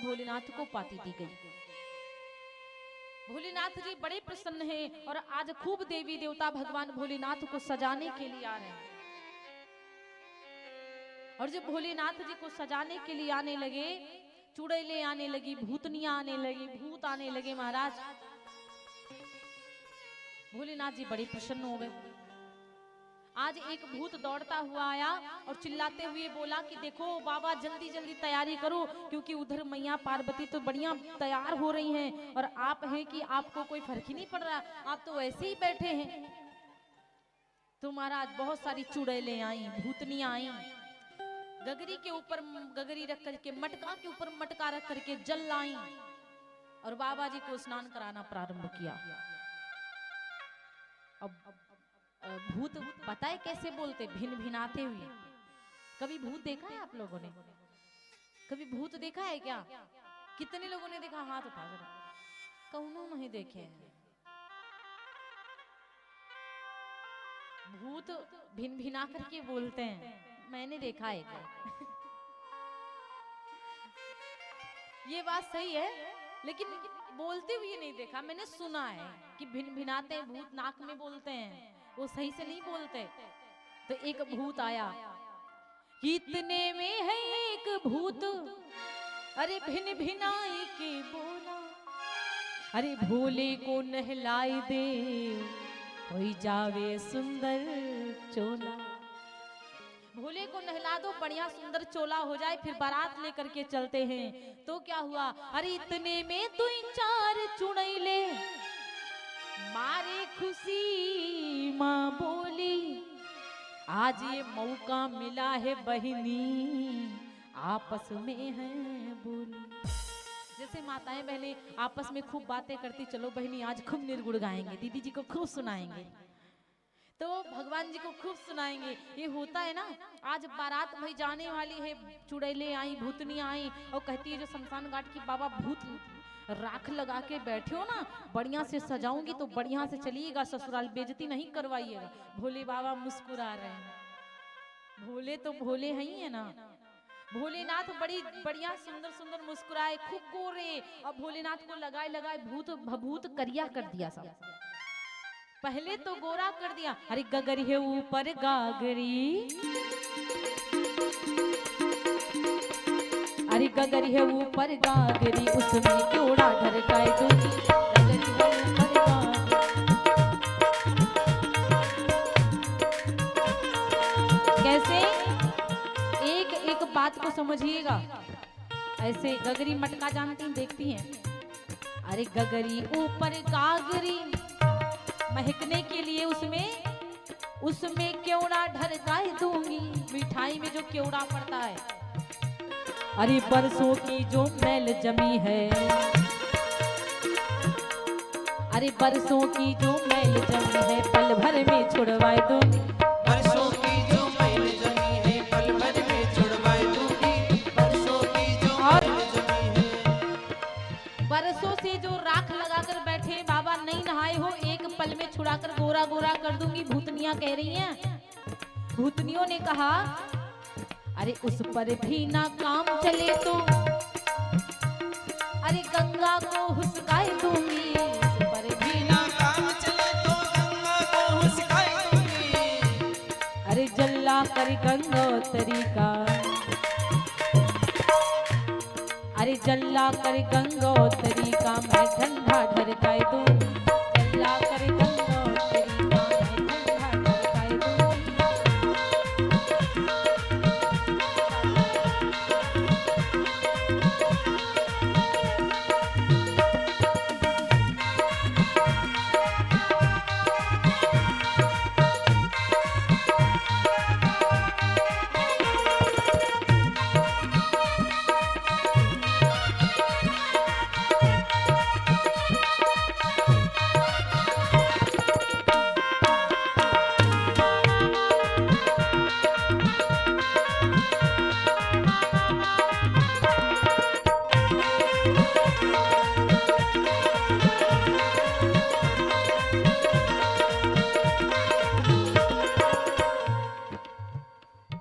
भोलेनाथ को पाती दी गई। भोलेनाथ जी बड़े प्रसन्न हैं और आज खूब देवी देवता भगवान भोलेनाथ को सजाने के लिए आ रहे हैं। और जब भोलेनाथ जी को सजाने के लिए आने लगे, चुड़ैलें आने लगी, भूतनियां आने लगी, भूत आने लगे महाराज। भोलेनाथ जी बड़े प्रसन्न हो गए। आज एक भूत दौड़ता हुआ आया और चिल्लाते हुए बोला कि देखो बाबा जल्दी जल्दी तैयारी करो, क्योंकि उधर मैया पार्वती तो बढ़िया तैयार हो रही हैं और आप हैं कि आपको कोई फर्क ही नहीं पड़ रहा, आप तो ऐसे ही बैठे हैं। तो महाराज बहुत सारी चुड़ैलें आई, भूतनियां आई, गगरी के ऊपर गगरी रख करके, मटका के ऊपर मटका रख करके जल लाई और बाबा जी को स्नान कराना प्रारंभ किया। अब भूत पता है कैसे बोलते, भिन भिनाते हुए। कभी भूत देखा है आप लोगों ने? कभी भूत देखा है क्या? कितने लोगों ने देखा? हाथ उठा जरा। कौनों नहीं देखे हैं। भूत भिन भिना करके बोलते हैं, मैंने देखा है क्या? ये बात सही है, लेकिन बोलते हुए नहीं देखा। मैंने सुना है कि भिन भिनाते हैं भूत, नाक में बोलते हैं, वो सही से नहीं बोलते। तो एक भूत आया, इतने में है एक भूत, अरे भिन भिनाई के बोला, अरे भोले को नहलाई दे, होई जावे सुंदर चोला। भोले को नहला दो, बढ़िया सुंदर चोला हो जाए, फिर बारात लेकर के चलते हैं। तो क्या हुआ, अरे इतने में तू चार चुड़ैले मारे खुशी माँ बोली, आज ये मौका मिला है बहिनी, आपस में है बोली। जैसे माताएं बहनें आपस में खूब बातें करती, चलो बहिनी आज खूब निर्गुण गाएंगे, दीदी जी को खूब सुनाएंगे, तो भगवान जी को खूब सुनाएंगे। ये होता है ना। आज बारात भाई जाने वाली है, चुड़ैलें आई, भूतनियां आई और कहती है जो शमशान घाट की बाबा भूत राख लगा के बैठे हो ना, बढ़िया से सजाऊंगी तो बढ़िया से चलिएगा ससुराल, बेइज्जती नहीं करवाइएगा। भोले बाबा मुस्कुरा रहे हैं। भोले तो भोले ही है ना। भोलेनाथ बड़ी बढ़िया सुंदर सुंदर मुस्कुराए, खूब गोरे, और भोलेनाथ को लगाए लगाए भूत भभूत करिया कर दिया सब। पहले तो गोरा कर दिया, अरे गगरी है ऊपर गागरी, अरे गगरी है ऊपर गागरी, उसमें क्योड़ा ढरकाए दूंगी, गगरी है ऊपर गागरी। कैसे? एक एक बात को समझिएगा। ऐसे गगरी मटका जानती हैं, देखती हैं, अरे गगरी ऊपर गागरी, महकने के लिए उसमें क्योड़ा ढरकाए दूंगी, मिठाई में जो क्योड़ा पड़ता है। अरे बरसों की जो मैल जमी है, अरे बरसों की जो मैल जमी है, पल भर में छुड़वाए दूंगी, बरसों की जो मैल जमी है, पल भर में छुड़वाए दूंगी, बरसों की जो मैल जमी है। बरसों से जो राख लगाकर बैठे बाबा, नहीं नहाए हो, एक पल में छुड़ाकर गोरा गोरा कर दूंगी, भूतनियां कह रही हैं। भूतनियों ने कहा, अरे उस पर भी ना काम चले तो, अरे गंगा को हुस्काए दूंगी, उस पर भी ना काम चले तो गंगा को हुस्काए दूंगी, अरे जल्ला कर गंगोत्री का, अरे जल्ला कर गंगोत्री का, मैं ठंडा ढरकाए दूंगी, जल्ला कर गंगोत्री का, मैं ठंडा ढरकाए दूंगी।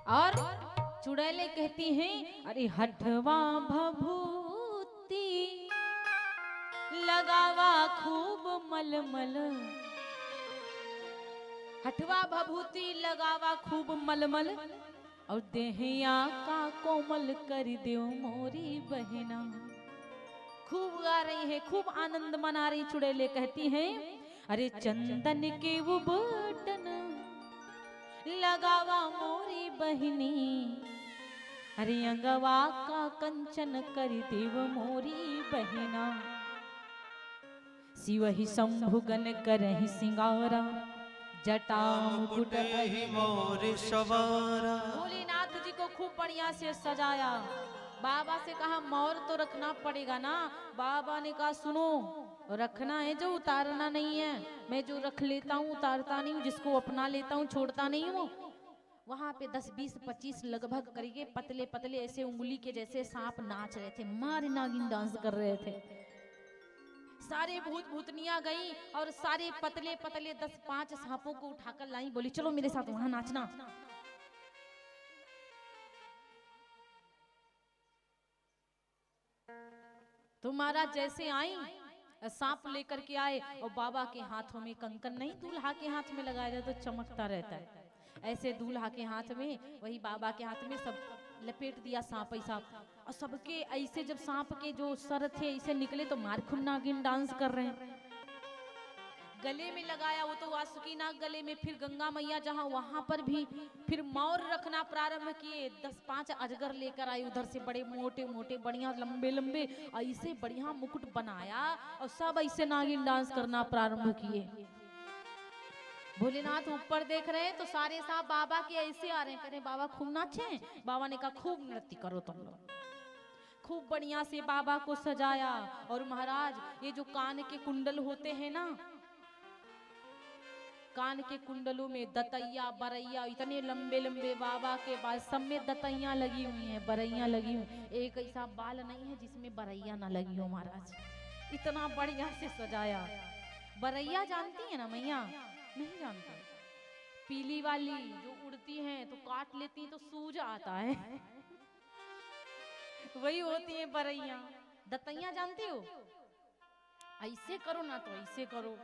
और चुड़ैलें कहती हैं, अरे हठवा भभूत मलमल, हटवा भभूति लगावा खूब मलमल, और देहिया का कोमल कर दो मोरी बहना। खूब गा रही है, खूब आनंद मना रही। चुड़ैले कहती हैं, अरे चंदन के वो बटन लगावा मोरी बहनी, अरे अंगवा का कंचन कर देव मोरी बहना। शिवहि शंभुगन करहि सिंगारा, जटा मुकुट ही मोर सवारा। भोलेनाथ जी को खूब बढ़िया से सजाया। बाबा से कहा मोर तो रखना पड़ेगा ना। बाबा ने कहा सुनो, रखना है जो, उतारना नहीं है। मैं जो रख लेता हूँ उतारता नहीं हूँ, जिसको अपना लेता हूँ छोड़ता नहीं हूँ। वहां पे 10, 20, 25 लगभग करके पतले पतले ऐसे उंगली के जैसे सांप नाच रहे थे, मार नागिन डांस कर रहे थे। सारे भूत भूतनियां गई और सारे पतले पतले 10-5 सांपों को उठाकर लाई। बोली चलो मेरे साथ वहां नाचना। तो महाराज जैसे आई, सांप लेकर के आए और बाबा के हाथों में कंकन नहीं दूल्हा के हाथ में लगाया जाए तो चमकता रहता है, ऐसे दूल्हा के हाथ में, वही बाबा के हाथ में सब लपेट दिया सांप ऐसा। और सबके ऐसे जब सांप के जो सर थे ऐसे निकले तो मारखुम नागिन डांस कर रहे हैं। गले में लगाया वो तो वासुकी नाग गले में, फिर गंगा मैया जहां वहां पर भी फिर मौर रखना प्रारंभ किए। 10-5 अजगर लेकर आई उधर से, बड़े मोटे मोटे बढ़िया लंबे लंबे ऐसे बढ़िया मुकुट बनाया और सब ऐसे नागिन डांस करना प्रारंभ किए। भोलेनाथ ऊपर देख रहे हैं तो सारे सांप बाबा के ऐसे आ रहे हैं, कह रहे बाबा खूब नाचे। बाबा ने कहा खूब नृत्य करो तुम लोग। खूब बढ़िया से बाबा को सजाया। और महाराज ये जो कान के कुंडल होते हैं ना, कान के कुंडलों में दतैया बरैया इतने लंबे लंबे बाबा के बाल, सब में दतैया लगी हुई हैं, बरैया लगी हुई। एक ऐसा बाल नहीं है जिसमें बरैया ना लगी हो महाराज। इतना बढ़िया से सजाया। बरैया जानती है ना मैया? नहीं जानता। पीली वाली जो उड़ती हैं तो काट लेती हैं तो सूज आता है, वही होती है बरैया। दतैया जानती हो? ऐसे करो ना तो ऐसे करो।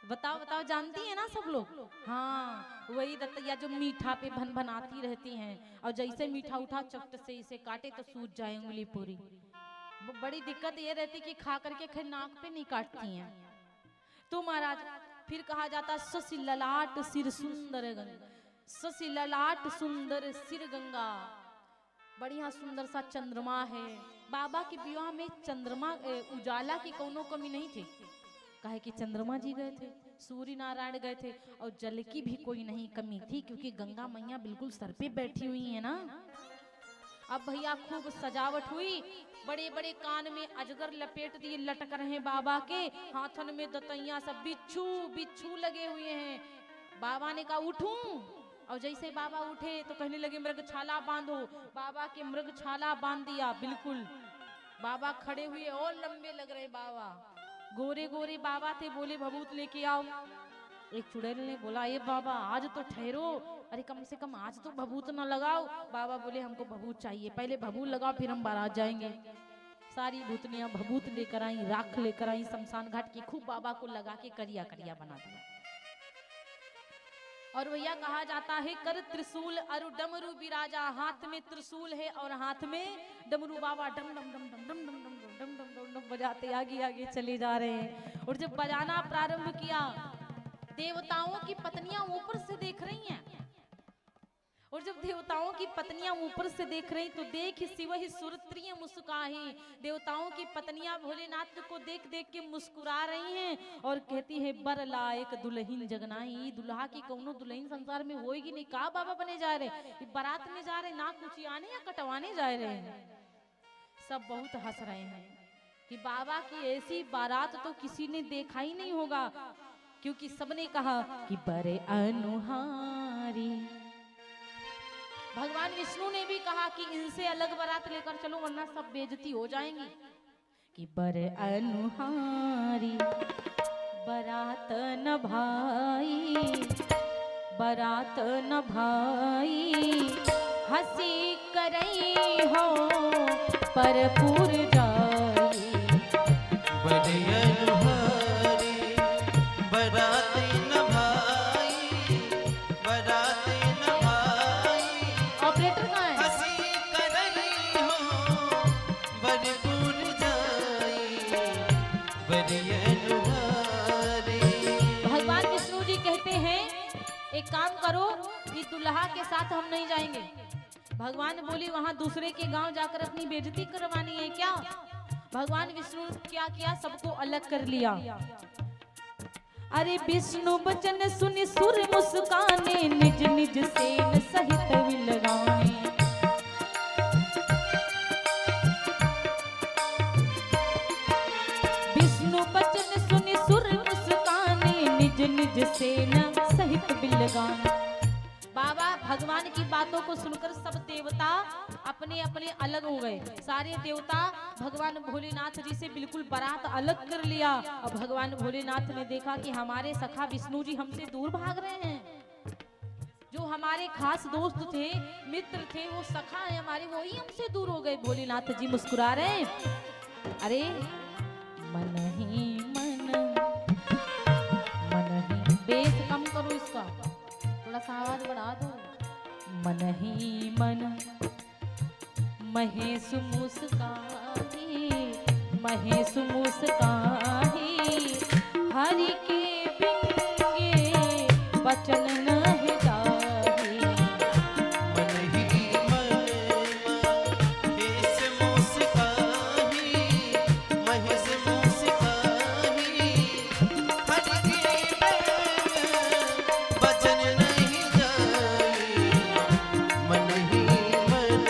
बताओ बताओ, जानती है ना सब लोग? हाँ, वही दतैया जो मीठा पे भन भनाती रहती हैं, और जैसे मीठा उठा चट से इसे काटे तो सूज जाए उंगली पूरी। बड़ी दिक्कत ये रहती कि खा करके फिर नाक पे नहीं काटती हैं। तो महाराज फिर कहा जाता शशि ललाट सिर सुंदर गंगा, शशि ललाट सुंदर सिर गंगा। बढ़िया सुंदर सा चंद्रमा है। बाबा के विवाह में चंद्रमा उजाला की कोनो कमी नहीं थी, काहे कि चंद्रमा जी गए थे, सूर्य नारायण गए थे, और जल की भी कोई नहीं कमी थी क्योंकि गंगा मैया बिल्कुल सर पे बैठी हुई है ना। अब भैया खूब सजावट हुई। बड़े बड़े कान में अजगर लपेट दिए लटक रहे बाबा के, हाथन में दतैया, सब बिच्छू बिच्छू लगे हुए हैं। बाबा ने कहा उठूं, और जैसे बाबा उठे तो कहने लगे मृगछाला बांधो। बाबा के मृगछाला बांध दिया बिल्कुल। बाबा खड़े हुए और लंबे लग रहे बाबा, गोरे गोरे बाबा थे। बोले भभूत लेके आओ। एक चुड़ैल ने बोला ये बाबा आज तो ठहरो, अरे कम से कम आज तो भभूत न लगाओ। बाबा बोले हमको भभूत चाहिए, पहले भभूत लगाओ फिर हम बारात जाएंगे। सारी भूतनियां भभूत लेकर आई, राख लेकर आई, शमशान घाट की खूब बाबा को लगा के करिया करिया बना दिया। और भैया कहा जाता है कर त्रिशूल अरु डमरू बिराजा, हाथ में त्रिशूल है और हाथ में डमरू। बाबा डम डम डम डम डम डम डम डम डम डम डम बजाते आगे आगे चले जा रहे हैं। और जब बजाना प्रारंभ किया, देवताओं की पत्नियां ऊपर से देख रही हैं। और जब देवताओं की पत्नियां ऊपर से देख रही तो देख शिव ही सुरत्रिय मुस्काही। देवताओं की पत्नियां भोलेनाथ को देख देख के मुस्कुरा रही हैं और कहती है बर लायक दुल्हन जगनाई। दुल्हा की कौनो दुल्हन संसार में होएगी नहीं। का बाबा बने जा रहे, बारात में जा रहे, ना कुचियाने या कटवाने जा रहे हैं। सब बहुत हंस रहे हैं कि बाबा की ऐसी बारात तो किसी ने देखा ही नहीं होगा, क्योंकि सबने कहा कि बड़े अनुहारी। भगवान विष्णु ने भी कहा कि इनसे अलग बारात लेकर चलो वरना सब बेइज्जती हो जाएंगी। कि बड़े अनुहारी बारात न भाई, बारात न भाई, हंसी करई हो पर पूर जाई। बड़े अनुहारी साथ हम नहीं जाएंगे। भगवान बोले वहां दूसरे के गांव जाकर अपनी बेइज्जती करवानी है क्या? भगवान विष्णु क्या किया, सबको अलग कर लिया। अरे विष्णु बचन सुनि सुर मुस्काने, निज निज सेन सहित विलगाने। विष्णु बचन सुनि सुर मुस्काने, निज निज सेन सहित विलगाने। बाबा भगवान की बातों को सुनकर सब देवता अपने अपने अलग हो गए। सारे देवता भगवान भोलेनाथ जी से बिल्कुल बारात अलग कर लिया। और भगवान भोलेनाथ ने देखा कि हमारे सखा विष्णु जी हमसे दूर भाग रहे हैं। जो हमारे खास दोस्त थे, मित्र थे, वो सखा है हमारे, वो ही हमसे दूर हो गए। भोलेनाथ जी मुस्कुरा रहे हैं। अरे मन ही मन, मन ही, बेस कम करो इसका, थोड़ा सा आवाज बढ़ा दो। मन ही मन महेश मुस्काही, महेश मुस्काही, हरि के बिंगे बचन नहीं जाही। मन ही मन महेश मुस्काही, महेश मुस्काही, हरि के बचन नहीं जाई। मन ही मन।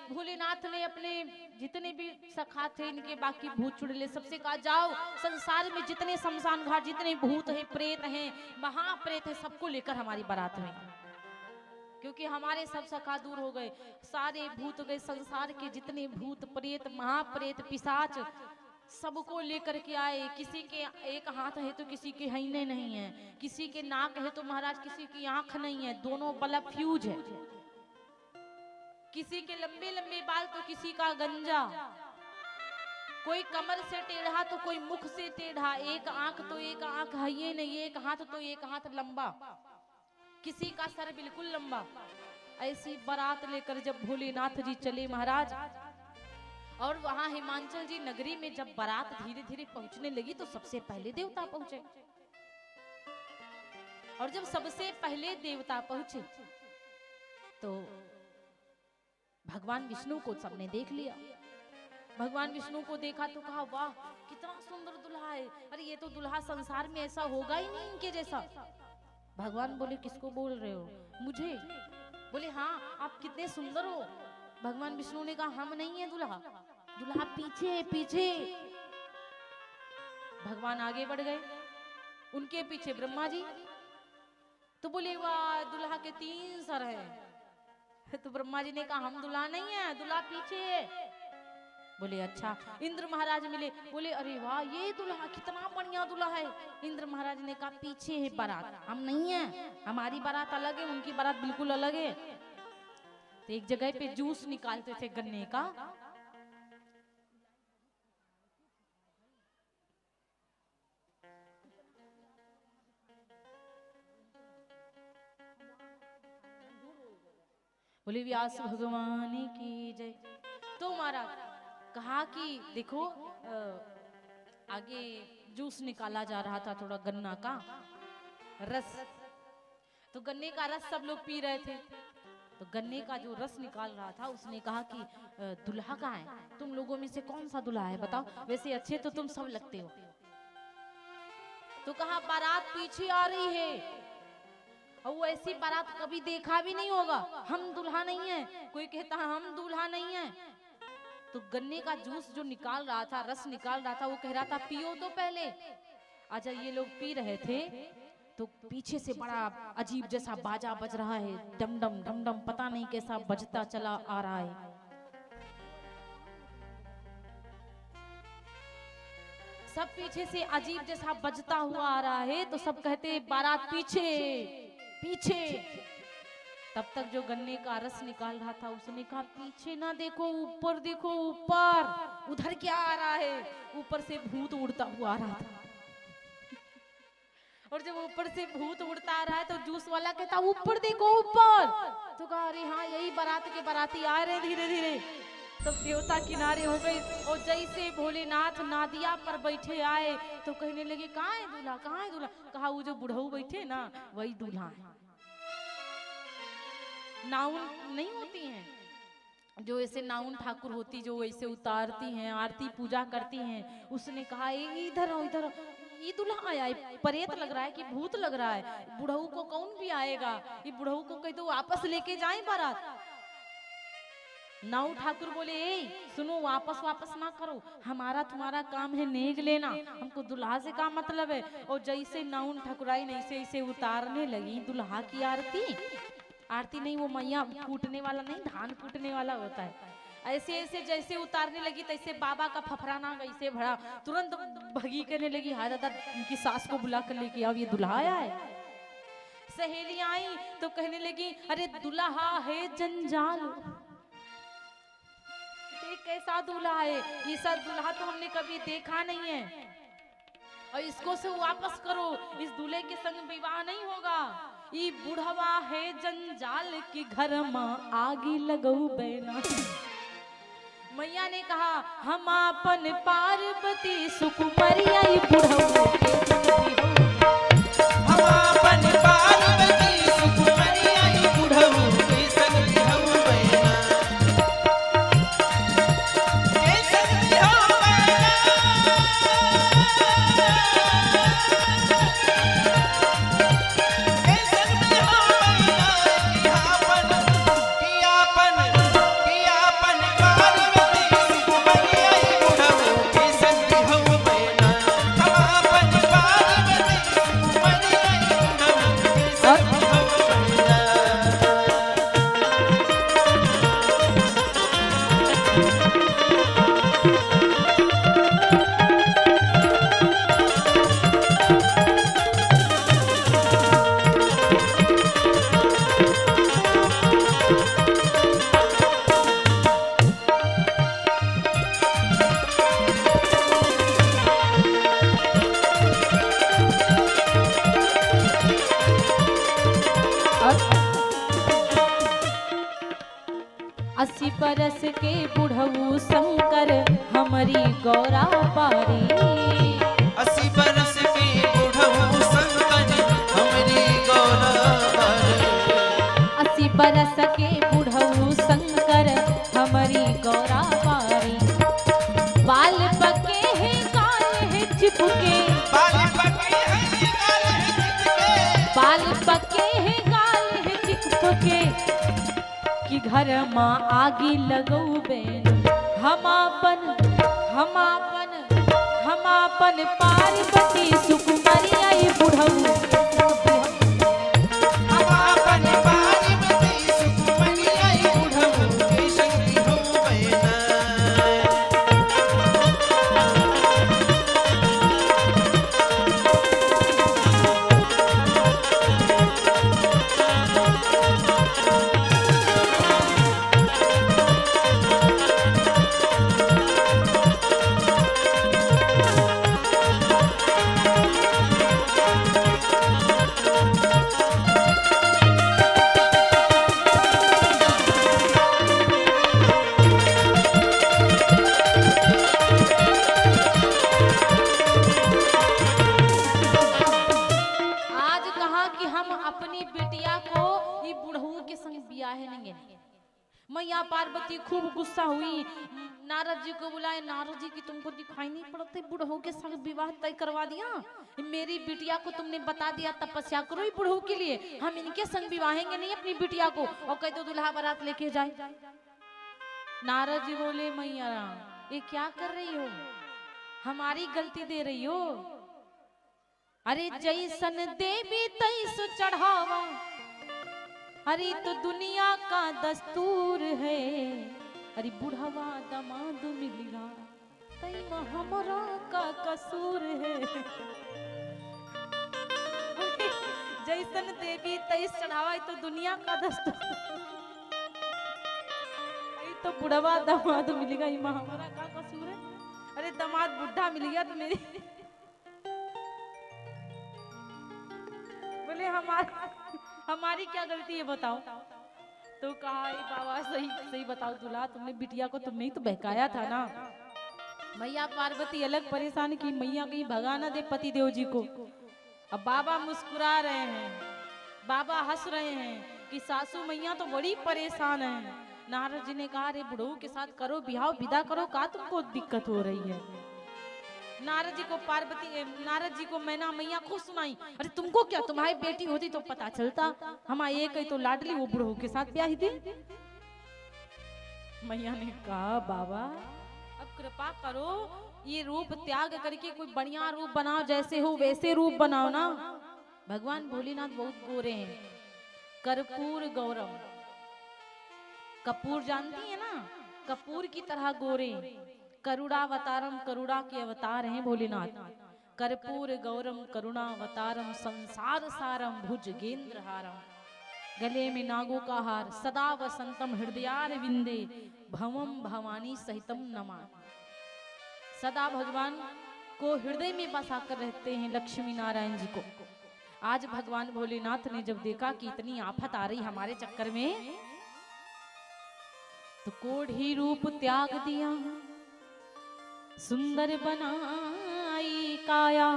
भोलेनाथ ने अपने जितने भी सखा थे, इनके बाकी भूत चुड़ैले सबसे कहा, जाओ संसार में जितने शमशान घाट, जितने भूत हैं, प्रेत हैं, महाप्रेत हैं, सबको लेकर हमारी बारात में। क्योंकि हमारे सब सखा दूर हो गए, सारे भूत गए, संसार के जितने भूत प्रेत महाप्रेत पिशाच सबको लेकर के आए। किसी के एक हाथ है तो किसी के हईने नहीं है, किसी के नाक है तो महाराज किसी की आंख नहीं है, दोनों बल्ब फ्यूज है। किसी के लंबे लंबे बाल तो किसी का गंजा, कोई कमर से टेढ़ा तो कोई मुख से टेढ़ा, एक आंख तो एक आंख है ही नहीं, एक हाथ तो एक हाथ लंबा, किसी का सर बिल्कुल लंबा। ऐसी बारात लेकर जब भोलेनाथ जी चले महाराज, और वहां हिमाचल जी नगरी में जब बारात धीरे धीरे पहुंचने लगी तो सबसे पहले देवता पहुंचे। और जब सबसे पहले देवता पहुंचे तो भगवान विष्णु को सबने देख लिया। भगवान विष्णु को देखा तो कहा, वाह कितना सुंदर दुल्हा है, अरे ये तो दुल्हा संसार में ऐसा होगा ही नहीं इनके जैसा। भगवान बोले, किसको बोल रहे हो? मुझे? बोले हाँ, आप कितने सुंदर हो। भगवान विष्णु ने कहा, हम नहीं है दुल्हा, दुल्हा पीछे पीछे। भगवान आगे बढ़ गए, उनके पीछे ब्रह्मा जी। तो बोले, वाह दुल्हा के 3 सर हैं। तो ब्रह्मा जी ने कहा, हम दुल्हा नहीं है, दुल्हा पीछे है। बोले अच्छा। इंद्र महाराज मिले, बोले अरे वाह ये दुल्हा कितना बढ़िया दुल्हा है। इंद्र महाराज ने कहा, पीछे है बारात, हम नहीं है, हमारी बारात अलग है, उनकी बारात बिल्कुल अलग है। तो एक जगह पे जूस निकालते थे गन्ने का, बोले व्यास भगवान की जय। तो महाराज कहा कि देखो आगे जूस निकाला जा रहा था, थोड़ा गन्ना का रस, तो गन्ने का रस सब लोग पी रहे थे। तो गन्ने का जो रस निकाल रहा था उसने कहा कि दुल्हा कहाँ है, तुम लोगों में से कौन सा दुल्हा है बताओ, वैसे अच्छे तो तुम सब लगते हो। तो कहा बारात पीछे आ रही है, और वो ऐसी बारात कभी देखा भी नहीं होगा, हम दुल्हा नहीं है। कोई कहता हम दूल्हा नहीं है। तो गन्ने का जूस जो निकाल रहा था, रस निकाल रहा था, वो कह रहा था पियो तो पहले। अच्छा ये लोग पी रहे थे तो पीछे से बड़ा अजीब जैसा बाजा बज रहा है, डम डम डम डम, पता नहीं कैसा बजता चला आ रहा है। सब पीछे से अजीब जैसा बजता हुआ आ रहा है, तो सब कहते बारात पीछे पीछे। तब तक जो गन्ने का रस निकाल रहा था उसने कहा पीछे ना देखो, ऊपर देखो, ऊपर उधर क्या आ रहा है। ऊपर से भूत उड़ता हुआ आ रहा था। और जब ऊपर से भूत उड़ता आ रहा है तो जूस वाला कहता ऊपर देखो ऊपर। तो कहा अरे हाँ यही बारात के बाराती आ रहे धीरे धीरे। तब देवता किनारे हो गए और जैसे भोलेनाथ नादिया पर बैठे आए तो कहने लगे कहाँ है दूल्हा, कहाँ है दूल्हा। कहा वो जो बुढ़ऊ बैठे ना वही दूल्हा है। नाउन नहीं होती हैं जो ऐसे नाउन ठाकुर होती जो ऐसे उतारती हैं, आरती पूजा करती हैं। उसने कहा इधर आओ इधर आओ, ये दूल्हा आया है, परेत लग रहा है कि भूत लग रहा है, बुढ़ऊ को कौन भी आएगा, ये बुढ़ऊ को कह दो वापस लेके जाएं बारात। नाउ ठाकुर बोले ए सुनो, वापस वापस ना करो, हमारा तुम्हारा काम है नेग लेना, हमको दुल्हा से क्या मतलब है। और जैसे नाउन ठकुराई नहीं से इसे उतारने लगी दुल्हा की आरती। आरती नहीं, वो मैया कूटने वाला नहीं, धान कूटने वाला होता है। ऐसे ऐसे जैसे उतारने लगी तैसे बाबा का फफराना वैसे भरा, तुरंत भगी करने लगी हाय दादा उनकी सास को बुला कर लेके अब ये दुल्हा आया है। सहेली आई तो कहने लगी अरे दुल्हा है जंजाल, ये कैसा दूल्हा है, ये सब दूल्हा तो हमने कभी देखा नहीं है और इसको से वापस करो, इस दूल्हे के संग विवाह नहीं होगा। ये बुढ़वा है जंजाल के घर माँ आगी लगऊ बैना। मैया ने कहा हम अपन पार्वती सुकुमरिया बुढ़ऊ के संग हम अपन पार्वती सुकुमरिया बुढ़ऊ के संग हम बैना, के संग हम बैना, के संग हम बैना, कि आपन पार्वती सुकुमरिया बुढ़ऊ के संग हम बैना। हम अपन पार्वती सुकुमरिया बुढ़ऊ के संग हम बैना। अस्सी बरस के बुढ़ऊ शंकर हमारी गौरा पारी। 80 बरस के बुढ़ऊ शंकर हमरी गौरा बारी। 80 बरस के बुढ़ऊ शंकर हमारी गौरा पारी। बाल पके हैं काल है चिपके, बाल पके हैं गाल है चिपके, बाल पके हैं गाल है चिपके कि घर माँ आगी लगऊ बेन। हम अपन पार्वती सुकुमरिया बुढ़ऊ हम अपन पार्वती सुकुमरिया बुढ़ऊ के संग हम बैना। मैया पार्वती खूब गुस्सा हुई, नारद जी को बुलाए। नारद जी की तुमको दिखाई नहीं पड़ते, बुढ़ऊ के संग विवाह तय करवा दिया। मेरी बिटिया को तुमने बता दिया तपस्या करो ही बुढ़ऊ के लिए, हम इनके संग विवाहेंगे नहीं अपनी बिटिया को, और कह दो दुल्हा बारात लेके जाए। नारद जी बोले मैया ये क्या कर रही हो, हमारी गलती दे रही हो। अरे जैसन देवी तैस चढ़ावा, अरे तो दुनिया का दस्तूर है। अरे बुढ़वा दमाद मिलिया तई में हमरा का कसूर है। जैसन देवी तैस चढ़ावा तो दुनिया का दस्तूर। तो बुढ़वा दामाद मिल गया, इमा हमारा का कसूर है। अरे दामाद बुढ़ा मिल गया तो मेरी बोले हमारी क्या गलती है बताओ। तो कहा बाबा सही सही बताओ दूल्हा, तुमने बिटिया को तुमने ही तो बहकाया था ना। मैया पार्वती अलग परेशान की, मैया कहीं भगा ना दे पति देव जी को। अब बाबा मुस्कुरा रहे हैं, बाबा हंस रहे हैं कि सासू मैया तो बड़ी परेशान है। नारद जी ने कहा रे बुढ़ऊ के साथ करो बिहाव, विदा करो, का तुमको दिक्कत हो रही है। नारद जी को मैना मैया को सुनाई, अरे तुमको क्या, तुम्हारी बेटी होती तो पता चलता, हमारे एक ही तो लाडली वो बुढ़ऊ के साथ ब्याह थी। मैया ने कहा बाबा अब कृपा करो, ये रूप त्याग करके कोई बढ़िया रूप बनाओ, जैसे हो वैसे रूप बनाओ ना। भगवान भोलेनाथ बहुत गोरे हैं, कर्पूर गौरम, कपूर जानती है ना, कपूर की तरह गोरे। करुणावतारम, करुणा के अवतार हैं भोलेनाथ। कर्पूर गौरम करुणावतारम, संसार सारम भुजगेंद्र हारम। गले में नागों का हार, सदा वसंतम हृदयार विंदे, भवम भवानी सहितम नमा। सदा भगवान को हृदय में बसा कर रहते हैं लक्ष्मी नारायण जी को। आज भगवान भोलेनाथ ने जब देखा कि इतनी आफत आ रही हमारे चक्कर में, तो कोढ़ी रूप त्याग दिया, सुंदर बनाई काया।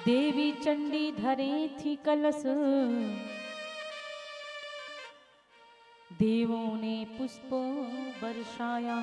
देवी चंडी धरे थी कलश, देवों ने पुष्प बरसाया।